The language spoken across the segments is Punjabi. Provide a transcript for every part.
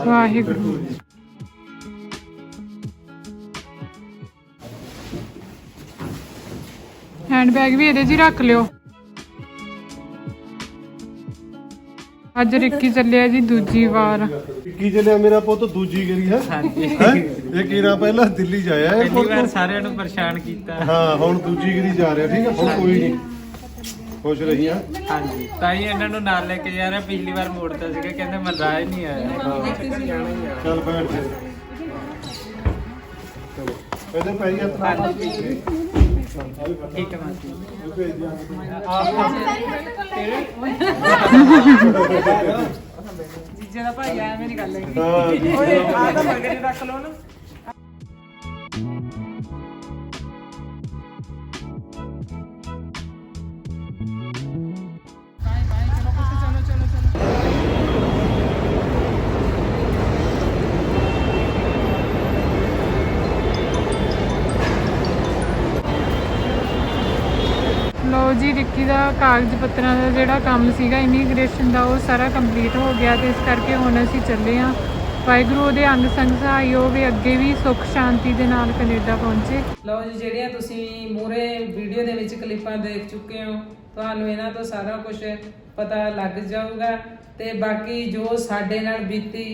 ਵਾਹਿਗੁਰੂ। हैंड बैग भी ये रख लियो। अज रिक्की चलिया जी दूजी बार। रिक्की चलिया मेरा पुत दूजी गरी है। ये कीरा पहला दिल्ली जाया है, पहली बार सारे नु परेशान कीता। हां हुन दूजी गरी जा रहा। ठीक है हुन कोई नहीं खुश रही है। हां जी ताई ਇਹਨਾਂ ਨੂੰ ਨਾਲ ਲੈ ਕੇ ਜਾ ਰਿਹਾ। ਪਿਛਲੀ ਵਾਰ ਮੋੜਦਾ ਸੀਗਾ ਕਹਿੰਦੇ ਮੈਂ ਰਾਜ ਨਹੀਂ ਆਇਆ। चल बैठ जा ਇਹਦੇ ਪੈਰੀ ਹੱਥ ਲਾ। ठीक है मासी जीजे ਦਾ ਭਾਈ ਆਇਆ ਮੇਰੀ ਗੱਲ ਹੈ। ਓਏ ਆ ਤਾਂ ਮਗਰ ਰੱਖ ਲਓ ਨਾ। लो जी रिक्की का कागज पत्रों का जोड़ा काम सीगा इमीग्रेशन का वो सारा कंप्लीट हो गया। तो इस करके हुण असीं चले हाँ। वाहिगुरू दे अंग संग सहाय होवे, अगे भी सुख शांति दे नाल कनेडा पहुंचे। लो जी ਜਿਹੜੀਆਂ ਤੁਸੀਂ ਮੂਰੇ ਵੀਡੀਓ ਦੇ ਵਿੱਚ ਕਲਿੱਪਾਂ ਦੇਖ ਚੁੱਕੇ ਹੋ, ਤੁਹਾਨੂੰ ਇਹਨਾਂ ਤੋਂ ਸਾਰਾ ਕੁਝ ਪਤਾ ਲੱਗ ਜਾਊਗਾ। ਤੇ ਬਾਕੀ ਜੋ ਸਾਡੇ ਨਾਲ ਬੀਤੀ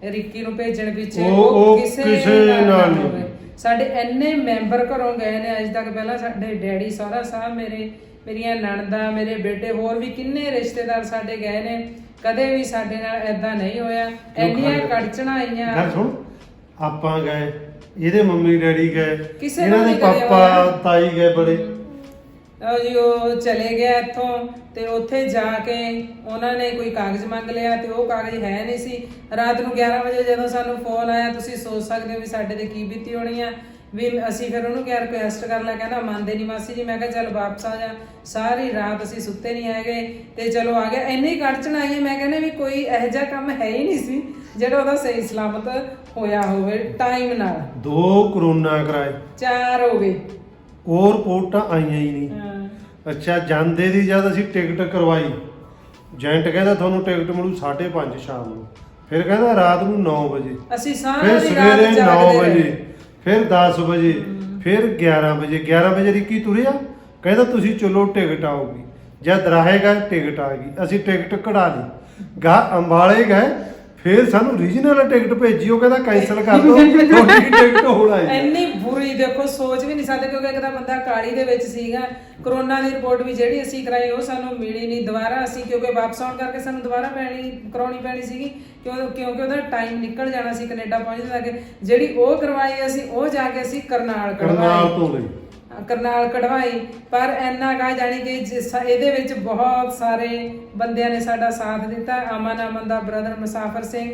ਰਿੱਕੀ ਨੂੰ ਭੇਜਣ ਪਿੱਛੇ ਉਹ ਕਿਸੇ ਨਾਲ ਨਹੀਂ। ਸਾਡੇ ਇੰਨੇ ਮੈਂਬਰ ਘਰੋਂ ਗਏ ਨੇ ਅੱਜ ਤੱਕ। ਪਹਿਲਾਂ ਸਾਡੇ ਡੈਡੀ ਸਹੁਰਾ ਸਾਹਿਬ ਮੇਰੀਆਂ ਨਣਦਾਂ ਮੇਰੇ ਬੇਟੇ ਹੋਰ ਵੀ ਕਿੰਨੇ ਰਿਸ਼ਤੇਦਾਰ ਸਾਡੇ ਗਏ ਨੇ। ਕਦੇ ਵੀ ਸਾਡੇ ਨਾਲ ਐਦਾਂ ਨਹੀਂ ਹੋਇਆ। ਇੰਨੀਆਂ ਕੜਚਣਾ ਆਈਆਂ। ਗੱਲ ਸੁਣ ਆਪਾਂ ਗਏ, ਇਹਦੇ ਮੰਮੀ ਡੈਡੀ ਗਏ, ਕਿਸੇ ਇਹਨਾਂ ਦੇ ਪਾਪਾ ਤਾਈ ਗਏ ਬੜੇ। ਜੀ ਉਹ ਚਲੇ ਗਿਆ ਇੱਥੋਂ ਤੇ ਉੱਥੇ ਜਾ ਕੇ ਉਹਨਾਂ ਨੇ ਕੋਈ ਕਾਗਜ਼ ਮੰਗ ਲਿਆ ਤੇ ਉਹ ਕਾਗਜ਼ ਹੈ ਨਹੀਂ ਸੀ। ਰਾਤ ਨੂੰ 11 ਵਜੇ ਜਦੋਂ ਸਾਨੂੰ ਫੋਨ ਆਇਆ, ਤੁਸੀਂ ਸੋਚ ਸਕਦੇ ਹੋ ਵੀ ਸਾਡੇ ਤੇ ਕੀ ਬੀਤੀ ਹੋਣੀ ਆ। ਵੀ ਅਸੀਂ ਫਿਰ ਉਹਨੂੰ ਕਿਹਾ ਰਿਕੁਐਸਟ ਕਰ ਲਿਆ, ਕਹਿੰਦਾ ਮੰਨਦੇ ਨਹੀਂ ਮਾਸੀ ਜੀ। ਮੈਂ ਕਿਹਾ ਚੱਲ ਵਾਪਸ ਆ ਜਾ। ਸਾਰੀ ਰਾਤ ਅਸੀਂ ਸੁੱਤੇ ਨਹੀਂ ਹੈਗੇ ਤੇ ਚਲੋ ਆ ਗਿਆ। ਇੰਨੀ ਕੜਚਣ ਆਈ। ਮੈਂ ਕਹਿੰਦਾ ਵੀ ਕੋਈ ਇਹੋ ਜਿਹਾ ਕੰਮ ਹੈ ਹੀ ਨਹੀਂ ਸੀ ਜਿਹੜਾ ਉਹਦਾ ਸਹੀ ਸਲਾਮਤ ਹੋਇਆ ਹੋਵੇ ਟਾਈਮ ਨਾਲ। 2 ਕਰੋਨਾ ਕਰਾਏ, 4 ਹੋ ਗਏ, ਉਹ ਰਿਪੋਰਟਾਂ ਆਈਆਂ ਹੀ ਨਹੀਂ। ਅੱਛਾ ਜਾਂਦੇ ਦੀ ਜਦ ਅਸੀਂ ਟਿਕਟ ਕਰਵਾਈ, ਏਜੰਟ ਕਹਿੰਦਾ ਤੁਹਾਨੂੰ ਟਿਕਟ ਮਿਲੂ 5:30 ਸ਼ਾਮ ਨੂੰ। ਫਿਰ ਕਹਿੰਦਾ ਰਾਤ ਨੂੰ 9 ਵਜੇ, ਅਸੀਂ ਫਿਰ ਸਾਰੀ ਰਾਤ ਸਵੇਰੇ 9 ਜਾਗਦੇ ਵਜੇ, ਰਹੇ। ਫਿਰ 10 ਵਜੇ, ਫਿਰ 11 ਵਜੇ। 11 ਵਜੇ ਰਿੱਕੀ ਤੁਰਿਆ, ਕਹਿੰਦਾ ਤੁਸੀਂ ਚਲੋ ਟਿਕਟ ਆਊਗੀ। ਜਦ ਰਾਹੇਗਾ ਟਿਕਟ ਆ ਗਈ। ਅਸੀਂ ਟਿਕਟ ਕਢਾ ਲਈ, ਗਾ ਅੰਬਾਲੇ ਗਏ, ਫਿਰ ਸਾਨੂੰ ਰੀਜਨਲ ਟਿਕਟ ਭੇਜੀ। ਉਹ ਕਹਿੰਦਾ ਕੈਂਸਲ ਕਰ ਦਿਓ, ਤੁਹਾਡੀ ਟਿਕਟ ਹੁਣ ਆਈ। ਇੰਨੀ ਬੁਰੀ ਦੇਖੋ ਸੋਚ ਵੀ ਨਹੀਂ ਸਕਦੇ, ਕਿਉਂਕਿ ਇੱਕ ਤਾਂ ਬੰਦਾ ਕਾਲੀ ਦੇ ਵਿੱਚ ਸੀਗਾ। ਕਰੋਨਾ ਦੀ ਰਿਪੋਰਟ ਵੀ ਜਿਹੜੀ ਅਸੀਂ ਕਰਾਈ ਉਹ ਸਾਨੂੰ ਮਿਲੀ ਨਹੀਂ। ਦੁਬਾਰਾ ਅਸੀਂ ਕਿਉਂਕਿ ਵਾਪਸ ਆਉਣ ਕਰਕੇ ਸਾਨੂੰ ਦੁਬਾਰਾ ਕਰਾਉਣੀ ਪੈਣੀ ਸੀਗੀ, ਕਿਉਂਕਿ ਉਹਦਾ ਟਾਈਮ ਨਿਕਲ ਜਾਣਾ ਸੀ ਕੈਨੇਡਾ ਪਹੁੰਚਣ ਤੱਕ। ਜਿਹੜੀ ਉਹ ਕਰਵਾਈ ਅਸੀਂ ਉਹ ਜਾ ਕੇ ਅਸੀਂ ਕਰਨਾਲ ਤੋਂ ਲਈ ਕਰਨਾਲ ਕਢਵਾਈ। ਪਰ ਇੰਨਾ ਕਾ ਜਾਣੀ ਕਿ ਇਹਦੇ ਵਿੱਚ ਬਹੁਤ ਸਾਰੇ ਬੰਦਿਆਂ ਨੇ ਸਾਡਾ ਸਾਥ ਦਿੱਤਾ। ਅਮਨ ਦਾ ਬ੍ਰਦਰ ਮੁਸਾਫਰ ਸਿੰਘ,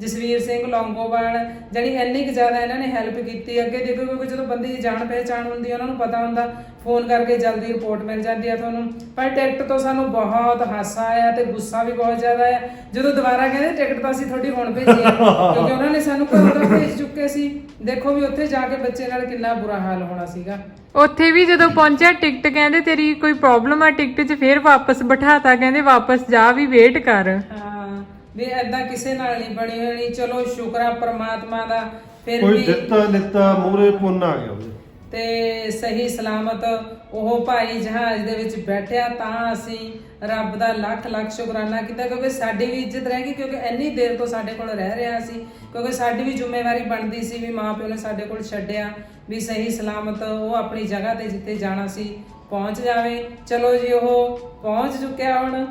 ਜਸਵੀਰ ਸਿੰਘ ਲੌਂਗੋਵਾਲ, ਜਾਣੀ ਇੰਨੀ ਕੁ ਜ਼ਿਆਦਾ ਇਹਨਾਂ ਨੇ ਹੈਲਪ ਕੀਤੀ। ਅੱਗੇ ਦੇਖੋ ਕਿਉਂਕਿ ਜਦੋਂ ਬੰਦੇ ਦੀ ਜਾਣ ਪਹਿਚਾਣ ਹੁੰਦੀ, ਉਹਨਾਂ ਨੂੰ ਪਤਾ ਹੁੰਦਾ ਫੋਨ ਕਰਕੇ ਜਲਦੀ ਰਿਪੋਰਟ ਮਿਲ ਜਾਂਦੀ ਆ ਤੁਹਾਨੂੰ। ਪਰ ਟਿਕਟ ਤੋਂ ਸਾਨੂੰ ਬਹੁਤ ਹਾਸਾ ਆਇਆ ਤੇ ਗੁੱਸਾ ਵੀ ਬਹੁਤ ਜ਼ਿਆਦਾ ਆਇਆ ਜਦੋਂ ਦੁਬਾਰਾ ਕਹਿੰਦੇ ਟਿਕਟ ਤਾਂ ਅਸੀਂ ਤੁਹਾਡੀ ਹੁਣ ਭੇਜੀ ਆ, ਕਿਉਂਕਿ ਉਹਨਾਂ ਨੇ ਸਾਨੂੰ ਘਰੋਂ ਤਾਂ ਭੇਜ ਚੁੱਕੇ ਸੀ। ਦੇਖੋ ਵੀ ਉੱਥੇ ਜਾ ਕੇ ਬੱਚੇ ਨਾਲ ਕਿੰਨਾ ਬੁਰਾ ਹਾਲ ਹੋਣਾ ਸੀਗਾ। ਉੱਥੇ ਵੀ ਜਦੋਂ ਪਹੁੰਚਿਆ ਟਿਕਟ ਕਹਿੰਦੇ ਤੇਰੀ ਕੋਈ ਪ੍ਰੋਬਲਮ ਆ ਟਿਕਟ 'ਚ, ਫਿਰ ਵਾਪਸ ਬਿਠਾਤਾ। ਕਹਿੰਦੇ ਵਾਪਸ ਜਾ ਵੀ ਵੇਟ ਕਰ। ਹਾਂ ਵੀ ਏਦਾਂ ਕਿਸੇ ਨਾਲ ਨਹੀਂ ਬਣੀ ਹੋਣੀ। ਚਲੋ ਸ਼ੁਕਰ ਆ ਪ੍ਰਮਾਤਮਾ ਦਾ, ਫਿਰ ਕੋਈ ਵੀ ਦਿੱਤਾ ਲਿੱਤਾ ਮੂਹਰੇ ਪੁੰਨ ਆ ਗਿਆ ਉਹਦੇ ਤੇ ਸਹੀ ਸਲਾਮਤ ਉਹ ਭਾਈ ਜਹਾਜ਼ ਦੇ ਵਿੱਚ ਬੈਠਿਆ। ਤਾਂ ਅਸੀਂ ਰੱਬ ਦਾ ਲੱਖ ਲੱਖ ਸ਼ੁਕਰਾਨਾ ਕੀਤਾ, ਕਿਉਂਕਿ ਸਾਡੀ ਵੀ ਇੱਜ਼ਤ ਰਹਿ ਗਈ। ਕਿਉਂਕਿ ਇੰਨੀ ਦੇਰ ਤੋਂ ਸਾਡੇ ਕੋਲ ਰਹਿ ਰਿਹਾ ਸੀ, ਕਿਉਂਕਿ ਸਾਡੀ ਵੀ ਜ਼ਿੰਮੇਵਾਰੀ ਬਣਦੀ ਸੀ ਵੀ ਮਾਂ ਪਿਓ ਨੇ ਸਾਡੇ ਕੋਲ ਛੱਡਿਆ ਵੀ ਸਹੀ ਸਲਾਮਤ ਉਹ ਆਪਣੀ ਜਗ੍ਹਾ ਤੇ ਜਿੱਥੇ ਜਾਣਾ ਸੀ ਪਹੁੰਚ ਜਾਵੇ। ਚਲੋ ਜੀ ਉਹ ਪਹੁੰਚ ਚੁੱਕਿਆ ਹੁਣ।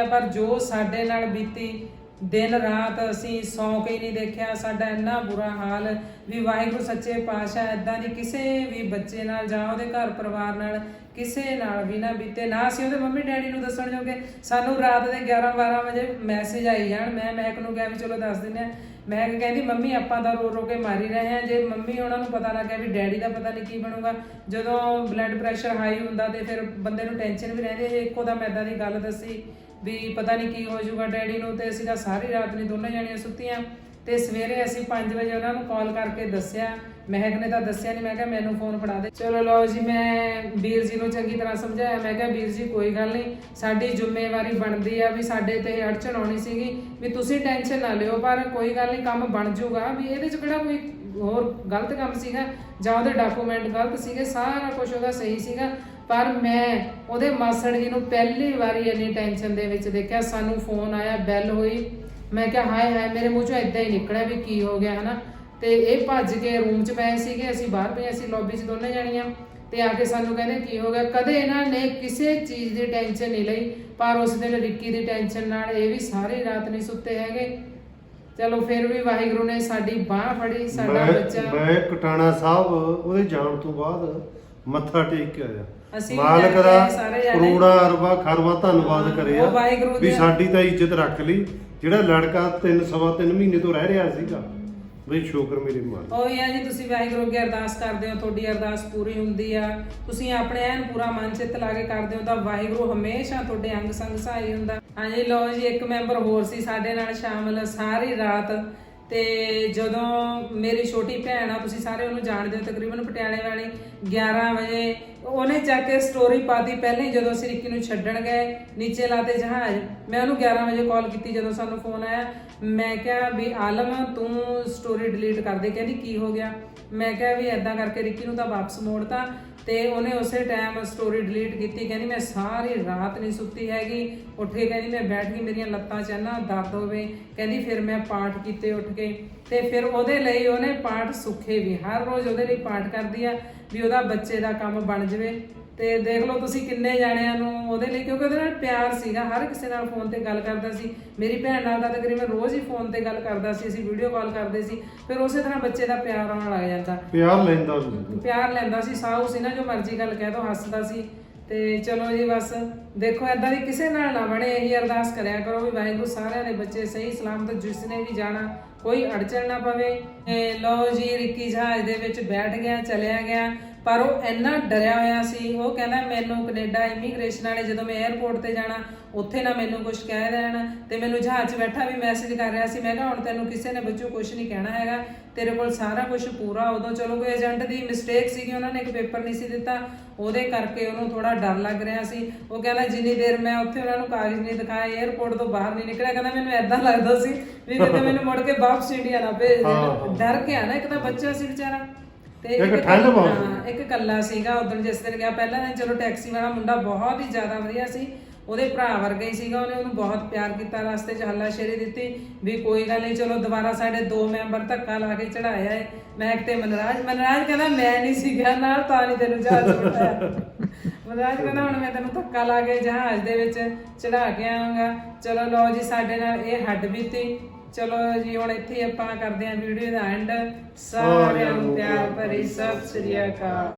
ਪਰ ਜੋ ਸਾਡੇ ਨਾਲ ਬੀਤੀ ਦਿਨ ਰਾਤ ਅਸੀਂ ਸੌਂ ਕੇ ਹੀ ਨਹੀਂ ਦੇਖਿਆ। ਸਾਡਾ ਇੰਨਾ ਬੁਰਾ ਹਾਲ ਵੀ ਵਾਹਿਗੁਰੂ ਸੱਚੇ ਪਾਤਸ਼ਾਹ ਏਦਾਂ ਦੀ ਕਿਸੇ ਵੀ ਬੱਚੇ ਨਾਲ ਜਾਂ ਉਹਦੇ ਘਰ ਪਰਿਵਾਰ ਨਾਲ ਕਿਸੇ ਨਾਲ ਵੀ ਨਾ ਬੀਤੇ। ਨਾ ਅਸੀਂ ਉਹਦੇ ਮੰਮੀ ਡੈਡੀ ਨੂੰ ਦੱਸਣ ਜੋਗੇ। ਸਾਨੂੰ ਰਾਤ ਦੇ 11-12 ਵਜੇ ਮੈਸੇਜ ਆਈ ਜਾਣ। ਮੈਂ ਮਹਿਕ ਨੂੰ ਕਿਹਾ ਵੀ ਚਲੋ ਦੱਸ ਦਿੰਦੇ ਆ। ਮਹਿਕ ਕਹਿੰਦੀ ਮੰਮੀ ਆਪਾਂ ਤਾਂ ਰੋ ਕੇ ਮਾਰੀ ਰਹੇ ਹਾਂ। ਜੇ ਮੰਮੀ ਉਹਨਾਂ ਨੂੰ ਪਤਾ ਲੱਗ ਗਿਆ ਵੀ ਡੈਡੀ ਦਾ ਪਤਾ ਨਹੀਂ ਕੀ ਬਣੂਗਾ। ਜਦੋਂ ਬਲੱਡ ਪ੍ਰੈਸ਼ਰ ਹਾਈ ਹੁੰਦਾ ਤੇ ਫਿਰ ਬੰਦੇ ਨੂੰ ਟੈਨਸ਼ਨ ਵੀ ਰਹਿੰਦੀ ਹੈ। ਇੱਕੋ ਦਮ ਏਦਾਂ ਦੀ ਗੱਲ ਦੱਸੀ ਵੀ ਪਤਾ ਨਹੀਂ ਕੀ ਹੋ ਜਾਊਗਾ ਡੈਡੀ ਨੂੰ। ਤੇ ਅਸੀਂ ਤਾਂ ਸਾਰੀ ਰਾਤ ਨਹੀਂ ਦੋਨੇ ਜਾਣੀਆਂ ਸੁੱਤੀਆਂ। ਤੇ ਸਵੇਰੇ ਅਸੀਂ 5 ਵਜੇ ਉਹਨਾਂ ਨੂੰ ਕਾਲ ਕਰਕੇ ਦੱਸਿਆ। ਮਹਿਕ ਨੇ ਤਾਂ ਦੱਸਿਆ ਨਹੀਂ, ਮੈਂ ਕਿਹਾ ਮੈਨੂੰ ਫੋਨ ਫੜਾ ਦੇ। ਚਲੋ ਲਓ ਜੀ, ਮੈਂ ਵੀਰ ਜੀ ਨੂੰ ਚੰਗੀ ਤਰ੍ਹਾਂ ਸਮਝਾਇਆ। ਮੈਂ ਕਿਹਾ ਵੀਰ ਜੀ ਕੋਈ ਗੱਲ ਨਹੀਂ, ਸਾਡੀ ਜ਼ਿੰਮੇਵਾਰੀ ਬਣਦੀ ਆ ਵੀ ਸਾਡੇ ਤੇ ਅੜਚਣ ਆਉਣੀ ਸੀਗੀ, ਵੀ ਤੁਸੀਂ ਟੈਨਸ਼ਨ ਨਾ ਲਿਓ, ਪਰ ਕੋਈ ਗੱਲ ਨਹੀਂ, ਕੰਮ ਬਣ ਜਾਊਗਾ। ਵੀ ਇਹਦੇ 'ਚ ਕਿਹੜਾ ਕੋਈ ਹੋਰ ਗਲਤ ਕੰਮ ਸੀਗਾ ਜਾਂ ਉਹਦੇ ਡਾਕੂਮੈਂਟ ਗਲਤ ਸੀਗੇ, ਸਾਰਾ ਕੁਝ ਉਹਦਾ ਸਹੀ ਸੀਗਾ। ਪਰ ਮੈਂ ਉਹਦੇ ਮਾਸੜ ਜੀ ਨੂੰ ਪਹਿਲੀ ਵਾਰੀ ਇੰਨੀ ਟੈਨਸ਼ਨ ਦੇ ਵਿੱਚ ਦੇਖਿਆ। ਸਾਨੂੰ ਫੋਨ ਆਇਆ, ਬੈਲ ਹੋਈ, ਮੈਂ ਕਿਹਾ ਹਾਏ ਹਾਏ, ਮੇਰੇ ਮੂੰਹ ਚੋਂ ਇਦਾਂ ਹੀ ਨਿਕਲਿਆ ਵੀ ਕੀ ਹੋ ਗਿਆ ਹਨਾ। ਤੇ ਇਹ ਭੱਜ ਕੇ ਰੂਮ 'ਚ ਪਏ ਸੀਗੇ, ਅਸੀਂ ਬਾਹਰ ਪਏ ਸੀ ਲੌਬੀ 'ਚ ਦੋਨੇ ਜਾਣੀਆਂ। ਤੇ ਆ ਕੇ ਸਾਨੂੰ ਕਹਿੰਦੇ ਕੀ ਹੋ ਗਿਆ। ਕਦੇ ਇਹਨਾਂ ਨੇ ਕਿਸੇ ਚੀਜ਼ ਦੀ ਟੈਨਸ਼ਨ ਨਹੀਂ ਲਈ, ਪਰ ਉਸ ਦਿਨ ਰਿੱਕੀ ਦੀ ਟੈਨਸ਼ਨ ਨਾਲ ਇਹ ਵੀ ਸਾਰੀ ਰਾਤ ਨਹੀਂ ਸੁੱਤੇ ਹੈਗੇ। ਚਲੋ ਫਿਰ ਵੀ ਵਾਹਿਗੁਰੂ ਨੇ ਸਾਡੀ ਬਾਹ ਫੜੀ, ਸਾਡਾ ਬੱਚਾ। ਮੈਂ ਕਟਾਣਾ ਸਾਹਿਬ ਉਹਦੇ ਜਾਣ ਤੋਂ ਬਾਅਦ ਮੱਥਾ ਟੇਕ ਕੇ ਆਇਆ। ਅਸੀਂ ਮਾਲਕ ਸਾਰੇ ਦਾ ਜਾਣੇ ਕਰੋੜਾਂ ਅਰਬਾਂ ਖਰਬਾਂ ਧੰਨਵਾਦ ਕਰਿਆ ਉਹ ਵਾਹਿਗੁਰੂ ਵੀ ਦੇ। ਸਾਡੀ ਤਾਂ ਇੱਜ਼ਤ ਰੱਖ ਲਈ। ਜਿਹੜਾ ਲੜਕਾ 3 ਮਹੀਨੇ ਤੋਂ ਰਹਿ ਰਿਹਾ ਸੀਗਾ, ਬਈ ਸ਼ੁਕਰ ਮੇਰੇ ਮਾਲਕ। ਉਹੀ ਆ ਜੀ, ਤੁਸੀਂ ਵਾਹਿਗੁਰੂ ਅੱਗੇ ਅਰਦਾਸ ਕਰਦੇ ਹੋ, ਤੁਹਾਡੀ ਅਰਦਾਸ ਪੂਰੀ ਹੁੰਦੀ ਆ। ਤੁਸੀਂ ਆਪਣੇ ਐਨ ਪੂਰਾ ਮਨ ਚਿੱਤ ਲਾ ਕੇ ਕਰਦੇ ਹੋ ਤਾਂ ਵਾਹਿਗੁਰੂ ਹਮੇਸ਼ਾ ਤੁਹਾਡੇ ਅੰਗ ਸੰਗ ਸਹਾਈ ਹੁੰਦਾ। ਹਾਂਜੀ ਲਓ ਜੀ, ਇੱਕ ਮੈਂਬਰ ਹੋਰ ਸੀ ਸਾਡੇ ਨਾਲ ਸ਼ਾਮਲ ਸਾਰੀ ਰਾਤ। ਤੇ ਜਦੋਂ ਮੇਰੀ ਛੋਟੀ ਭੈਣ ਆ, ਤੁਸੀਂ ਸਾਰੇ ਉਹਨੂੰ ਜਾਣਦੇ ਹੋ, ਤਕਰੀਬਨ ਪਟਿਆਲੇ ਵਾਲੀ, 11 ਵਜੇ ਉਹਨੇ ਜਾ ਕੇ ਸਟੋਰੀ ਪਾਤੀ। ਪਹਿਲਾਂ ਹੀ ਜਦੋਂ ਅਸੀਂ ਰਿੱਕੀ ਨੂੰ ਛੱਡਣ ਗਏ, ਨੀਚੇ ਲਾਤੇ ਜਹਾਜ਼, ਮੈਂ ਉਹਨੂੰ 11 ਵਜੇ ਕਾਲ ਕੀਤੀ ਜਦੋਂ ਸਾਨੂੰ ਫੋਨ ਆਇਆ। ਮੈਂ ਕਿਹਾ ਵੀ ਆਲਮ ਤੂੰ ਸਟੋਰੀ ਡਿਲੀਟ ਕਰ ਦੇ। ਕਹਿੰਦੀ ਕੀ ਹੋ ਗਿਆ? ਮੈਂ ਕਿਹਾ ਵੀ ਐਦਾਂ ਕਰਕੇ ਰਿੱਕੀ ਨੂੰ ਤਾਂ ਵਾਪਸ ਮੋੜਤਾ। ਤੇ ਉਹਨੇ ਉਸੇ ਟਾਈਮ ਸਟੋਰੀ ਡਿਲੀਟ ਕੀਤੀ। ਕਹਿੰਦੀ ਮੈਂ ਸਾਰੀ ਰਾਤ ਨਹੀਂ ਸੁੱਤੀ ਹੈਗੀ। ਉੱਠ ਕੇ ਕਹਿੰਦੀ ਮੈਂ ਬੈਠ ਗਈ, ਮੇਰੀਆਂ ਲੱਤਾਂ 'ਚ ਨਾ ਦਰਦ ਹੋਵੇ। ਕਹਿੰਦੀ ਫਿਰ ਮੈਂ ਪਾਠ ਕੀਤੇ ਉੱਠ ਕੇ। ਤੇ ਫਿਰ ਉਹਦੇ ਲਈ ਉਹਨੇ ਪਾਠ ਸੁੱਖੇ ਵੀ ਹਰ ਰੋਜ਼ ਉਹਦੇ ਲਈ ਪਾਠ ਕਰਦੀ ਆ ਵੀ ਉਹਦਾ ਬੱਚੇ ਦਾ ਕੰਮ ਬਣ ਜਾਵੇ। ਤੇ ਦੇਖ ਲਓ ਤੁਸੀਂ ਕਿੰਨੇ ਜਾਣਿਆਂ ਨੂੰ ਉਹਦੇ ਲਈ, ਕਿਉਂਕਿ ਉਹਦੇ ਨਾਲ ਪਿਆਰ ਸੀਗਾ, ਹਰ ਕਿਸੇ ਨਾਲ ਫੋਨ ਤੇ ਗੱਲ ਕਰਦਾ ਸੀ। ਮੇਰੀ ਭੈਣ ਨਾਲ ਤਾਂ ਤਕਰੀਬਨ ਰੋਜ਼ ਹੀ ਫੋਨ ਤੇ ਗੱਲ ਕਰਦਾ ਸੀ, ਅਸੀਂ ਵੀਡੀਓ ਕਾਲ ਕਰਦੇ ਸੀ। ਫਿਰ ਉਸੇ ਤਰ੍ਹਾਂ ਬੱਚੇ ਦਾ ਪਿਆਰ ਆਉਣ ਲੱਗ ਜਾਂਦਾ, ਪਿਆਰ ਲੈਂਦਾ ਸੀ। ਸਾਊ ਸੀ ਨਾ, ਜੋ ਮਰਜ਼ੀ ਗੱਲ ਕਹਿ ਦੋ, ਹੱਸਦਾ ਸੀ। ਤੇ ਚਲੋ ਜੀ ਬਸ ਦੇਖੋ, ਏਦਾਂ ਦੀ ਕਿਸੇ ਨਾਲ ਨਾ ਬਣੇ। ਇਹੀ ਅਰਦਾਸ ਕਰਿਆ ਕਰੋ ਵੀ ਵਾਹਿਗੁਰੂ ਸਾਰਿਆਂ ਦੇ ਬੱਚੇ ਸਹੀ ਸਲਾਮਤ, ਜਿਸ ਨੇ ਵੀ ਜਾਣਾ ਕੋਈ ਅੜਚਣ ਨਾ ਪਵੇ। ਲਓ ਜੀ, ਰਿੱਕੀ ਜਹਾਜ਼ ਦੇ ਵਿੱਚ ਬੈਠ ਗਿਆ, ਚਲਿਆ ਗਿਆ। ਪਰ ਉਹ ਇੰਨਾ ਡਰਿਆ ਹੋਇਆ ਸੀ। ਉਹ ਕਹਿੰਦਾ ਮੈਨੂੰ ਕੈਨੇਡਾ ਇਮੀਗ੍ਰੇਸ਼ਨ ਵਾਲੇ ਜਦੋਂ ਮੈਂ 에ਅਰਪੋਰਟ ਤੇ ਜਾਣਾ, ਉੱਥੇ ਨਾ ਮੈਨੂੰ ਕੁਝ ਕਹਿ ਦੇਣ। ਤੇ ਮੈਨੂੰ ਜਹਾਜ਼ 'ਚ ਬੈਠਾ ਵੀ ਮੈਸੇਜ ਕਰ ਰਿਹਾ ਸੀ। ਮੈਂ ਕਿਹਾ ਹੁਣ ਤੈਨੂੰ ਕਿਸੇ ਨੇ ਬੱਚੂ ਕੁਝ ਨਹੀਂ ਕਹਿਣਾ ਹੈਗਾ, ਤੇਰੇ ਕੋਲ ਸਾਰਾ ਕੁਝ ਪੂਰਾ। ਉਦੋਂ ਚਲੋ ਕੋਈ ਏਜੰਟ ਦੀ ਮਿਸਟੇਕ ਸੀਗੀ, ਉਹਨਾਂ ਨੇ ਇੱਕ ਪੇਪਰ ਨਹੀਂ ਸੀ ਦਿੱਤਾ, ਉਹਦੇ ਕਰਕੇ ਉਹਨੂੰ ਥੋੜਾ ਡਰ ਲੱਗ ਰਿਹਾ ਸੀ। ਉਹ ਕਹਿੰਦਾ ਜਿੰਨੀ ਦੇਰ ਮੈਂ ਉੱਥੇ ਉਹਨਾਂ ਨੂੰ ਕਾਗਜ਼ ਨਹੀਂ ਦਿਖਾਏ, 에ਅਰਪੋਰਟ ਤੋਂ ਬਾਹਰ ਨਹੀਂ ਨਿਕਲਿਆ, ਕਹਿੰਦਾ ਮੈਨੂੰ ਐਦਾਂ ਲੱਗਦਾ ਸੀ ਵੀ ਕਿਤੇ ਮੈਨੂੰ ਮੁੜ ਕੇ ਵਾਪਸ ਇੰਡੀਆ ਨਾ ਭੇਜ ਦੇਣ। ਡਰ ਗਿਆ ਨਾ, ਇੱਕ ਤਾਂ ਬੱਚਾ ਸੀ ਵਿਚਾਰਾ, ਤੇ ਇੱਕ ਕੱਲਾ ਸੀਗਾ। ਉਦੋਂ ਜਿਸ ਦਿਨ ਗਿਆ, ਪਹਿਲਾਂ ਦਿਨ ਚਲੋ ਟੈਕਸੀ ਵਾਲਾ ਮੁੰਡਾ ਬਹੁਤ ਹੀ ਜ਼ਿਆਦਾ ਵਧੀਆ ਸੀ, ਉਹਦੇ ਭਰਾ ਵਰਗਾ ਹੀ ਸੀਗਾ। ਉਹਨੇ ਉਹਨੂੰ ਬਹੁਤ ਪਿਆਰ ਕੀਤਾ, ਰਸਤੇ 'ਚ ਹੱਲਾਸ਼ੇਰੀ ਦਿੱਤੀ ਵੀ ਕੋਈ ਗੱਲ ਨਹੀਂ। ਚਲੋ ਦੁਬਾਰਾ ਸਾਡੇ 2 ਮੈਂਬਰ ਧੱਕਾ ਲਾ ਕੇ ਚੜਾਇਆ ਹੈ, ਮੈਂ ਤੇ ਮਨਰਾਜ ਕਹਿੰਦਾ ਮੈਂ ਨਹੀਂ ਸੀ ਗਿਆ ਨਾਲ, ਤਾਂ ਨਹੀਂ ਤੈਨੂੰ ਜਹਾਜ਼ ਚੜਾਇਆ। ਮਨਰਾਜ ਕਹਿੰਦਾ ਹੁਣ ਮੈਂ ਤੈਨੂੰ ਧੱਕਾ ਲਾ ਕੇ ਜਹਾਜ਼ ਦੇ ਵਿੱਚ ਚੜਾ ਕੇ ਆਵਾਂਗਾ। ਚਲੋ ਲਓ ਜੀ, ਸਾਡੇ ਨਾਲ ਇਹ ਹੱਡ ਬੀਤੀ। ਚਲੋ ਜੀ, ਹੁਣ ਇੱਥੇ ਆਪਾਂ ਕਰਦੇ ਹਾਂ ਵੀਡੀਓ ਦਾ ਐਂਡ। ਸਾਰਿਆਂ ਨੂੰ ਪਿਆਰ ਭਰੀ ਸਤਿ ਸ੍ਰੀ ਅਕਾਲ।